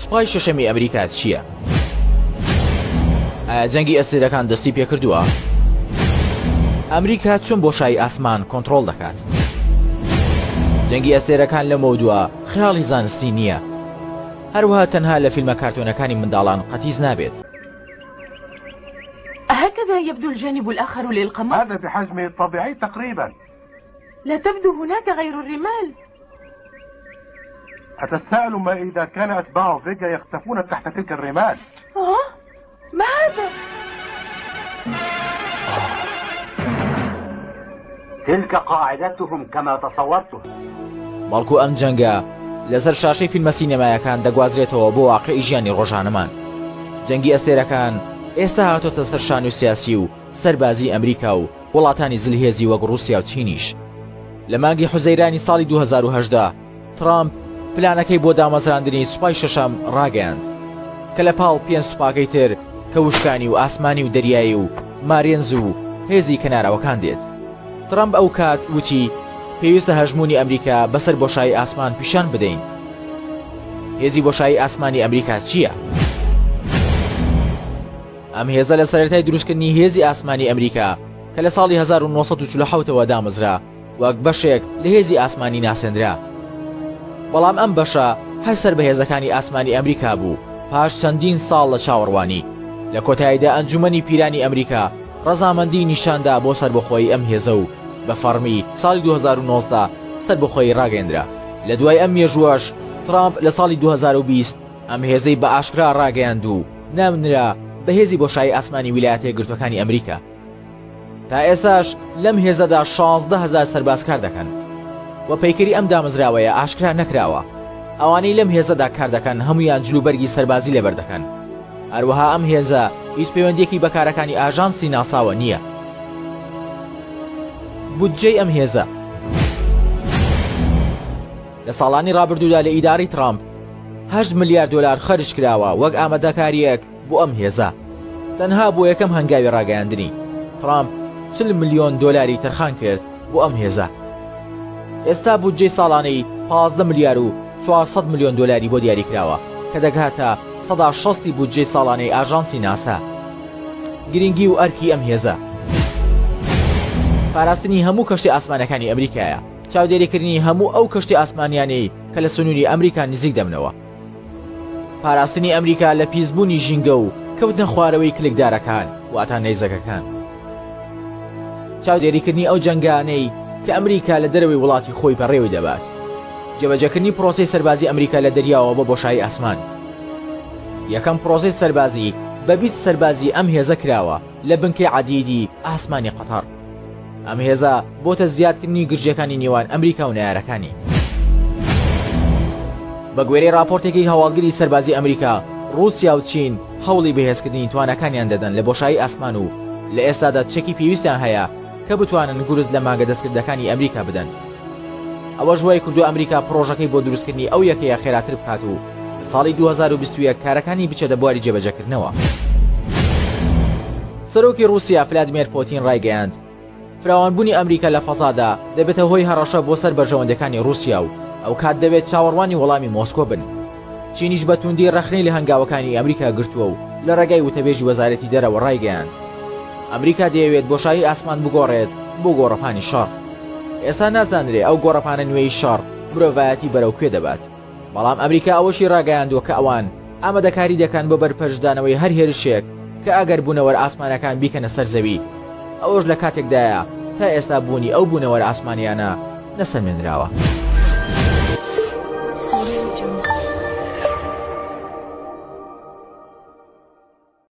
سوپای شەشەمی ئەمریکا چییە؟ ئایا جەنگی ئەستێرەکان دەستی پێکردووە؟ ئەمریکا چۆن بۆشایی ئاسمان کۆنتڕۆڵ دەکات؟ جەنگی ئەستێرەکان لە مەودووە خەیاڵی زانستی نییە، هەروەها تەنها لە فیلمە کارتۆنەکانی منداڵان قەتیز نابێت. هكذا يبدو الجانب الآخر للقمر؟ هذا بحجمه الطبيعي تقريبا. لا تبدو هناك غير الرمال. أتساءل ما إذا كان أتباع فيجا يختفون تحت تلك الرمال؟ ما هذا؟ تلك قاعدتهم كما تصورته. بەڵکو ئەم جەنگە لەسەر شاشەی فیلمە سینەمایەکان دەگوازرێتەوە بۆ واقعی ژیانی ڕۆژانەمان. جەنگی ئەستێرەکان ئێستا هاتۆتە سەر شان و سیاسی و سەربازی ئەمریکا و وڵاتانی زلهێزی وەک رووسیا و چینیش. لە مانگی حوزەیرانی ساڵی 2010 ترامپ پلانەکەی بۆ دامەزراندنی سوپای شەشەم ڕاگەیاند کە لە پاڵ 5 سوپاکەی تر کە وشکانی و ئاسمانی و دەریایی و مارێنز و هێزی کەناراوەکان دێت. ترامپ ئەو کات وتی پێویستە هەژمونی ئەمریکا بەسەر بۆشایی ئاسمان پیشان بدەین. هێزی بۆشایی ئاسمانی ئەمریکا چییە؟ ئەم هێزە لە سەرەتای دروستکردنی هێزی ئاسمانی ئەمریکا کە لە ساڵی 1947ەوە دامەزرا وەک بەشێک لە هێزی ئاسمانی ناسێنرا. بەڵام ئەم بەشە هەر سەر بە هێزەکانی ئاسمانی ئەمریکا بوو پاش چەندین ساڵ لە چاوەڕوانی. لە کۆتاییدا ئەنجومەنی پیرانی ئەمریکا ڕەزامەندی نیشاندا بۆ سەربەخۆی ئەم هێزە و بە فەرمی ساڵی 2019 سەربەخۆی ڕاگەیاندرا. لە دوای ئەم مێژووەش ترامپ لە ساڵی 2020 ئەم هێزەی بە ئاشکرا ڕاگەیاند و نامنرا بە هێزی بۆشایی ئاسمانی ویلایەتە یەکگرتووەکانی ئەمریکا. تا ئێساش لەم هێزەدا 16,000 سەرباز کار دەکەن و پەیکەری ئەم دامەزراوەیە ئاشکرا نەکراوە. ئەوانەی لەم هێزەدا کار دەکەن هەمویان جلوبەرگی سەربازی لەبەر دەکەن. هەروەها ئەم هێزە هیچ پەیوەندیەکی بەکارەکانی ئاژانسی ناساوە نییە. بودجەی ئەم هێزە لە ساڵانی ڕابردوودا لە ئیداری ترامپ 8 ملیار دلار خەرج کراوە وەک ئامادەکاریەک بۆ ئەم هێزە. تەنها بۆ یەکەم هەنگاوی ڕاگەیاندنی ترامپ 40 ملیۆن دلاری تەرخان کرد بۆ ئەم هێزە. ئێستا بودجەی ساڵانەی 15 ملیار و 400 ملیۆن دلاری بۆ دیاری کراوە کە دەگاتە 160 بودجەی ساڵانەی ئاژانسی ناسا. گرنگی و ئەرکی ئەم هێزە پاراستنی هەموو کەشتی ئاسمانەکانی ئەمریکایە، چاودێریکردنی هەموو ئەو کەشتی ئاسمانیانەی کە لە سنووری ئەمریکا نزیک دەمنەوە، پاراستنی ئەمریکا لە پیسبوونی ژینگە و کەوتنە خوارەوەی کلکدارەکان واتە نەیزەکەکان، چاودێریکردنی ئەو جەنگانەی کە ئەمریکا لە دەرەوەی وڵاتی خۆی بەڕێوەی دەبات، جێبەجێکردنی پرۆسەی سەربازی ئەمریکا لە دەریاوە بۆ بۆشایی ئاسمان. یەکەم پرۆسەی سەربازی بە 20 سەربازی ئەم هێزە کراوە لە بنکەی عەدیدی ئاسمانی قەتەر. ئەم هێزە بۆتە زیادکردنی گرژیەکانی نێوان ئەمریکا و نایارەکانی. بە گوێرەی راپۆرتێکی هەواڵگری سەربازی ئەمریکا، رووسیا و چین هەوڵی بەهێزکردنی توانەکانیان دەدەن لە بۆشایی ئاسمان و لە ئێستادا چەکی پێویستیان هەیە کە بتوانن گورز لە ماگە دەستکردەکانی ئەمریکا بدەن. ئەوە ژوای کردو ئەمریکا پرۆژەکەی بۆ دروستکردنی ئەو یەکەیە خێراتر بکات و ساڵی 2021 کارەکانی بچێتە بواری جێبەجێکردنەوە. سەرۆکی رووسیا ڤلادیمیر پۆتین ڕایگەیاند فراوانبوونی ئەمریکا لە فەزادا دەبێتە هۆی هەڕەشە بۆ سەر بەرژەوەندەکانی رووسیا و ئەو کات دەبێت چاوەڕوانی وەڵامی مۆسکۆ بن. چینیش بە توندی ڕەخنەی لە هەنگاوەکانی ئەمریکا گرتووە و لە ڕێگای وتەبێژی وەزارەتی دەرەوە ڕایگەیاند ئەمریکا دەیەوێت بۆشایی ئاسمان بگۆڕێت بۆ گۆڕەپانی شەڕ. ئێستا نازانرێ ئەو گۆڕەپانە نوێی شەڕ مرۆڤایەتی بەرەو کوێ دەبات، بەڵام ئەمریکا ئەوەشی ڕاگەیاندووە کە ئەوان ئامادەکاری دەکەن بۆ بەرپەرشدانەوەی هەر هێرشێک کە ئەگەر بوونەوەر ئاسمانەکان بیکەنە سەر زەوی، ئەوەش لە کاتێکدایە تا ئێستا بوونی ئەو بوونەوەر ئاسمانیانە نەسەلمێنراوە.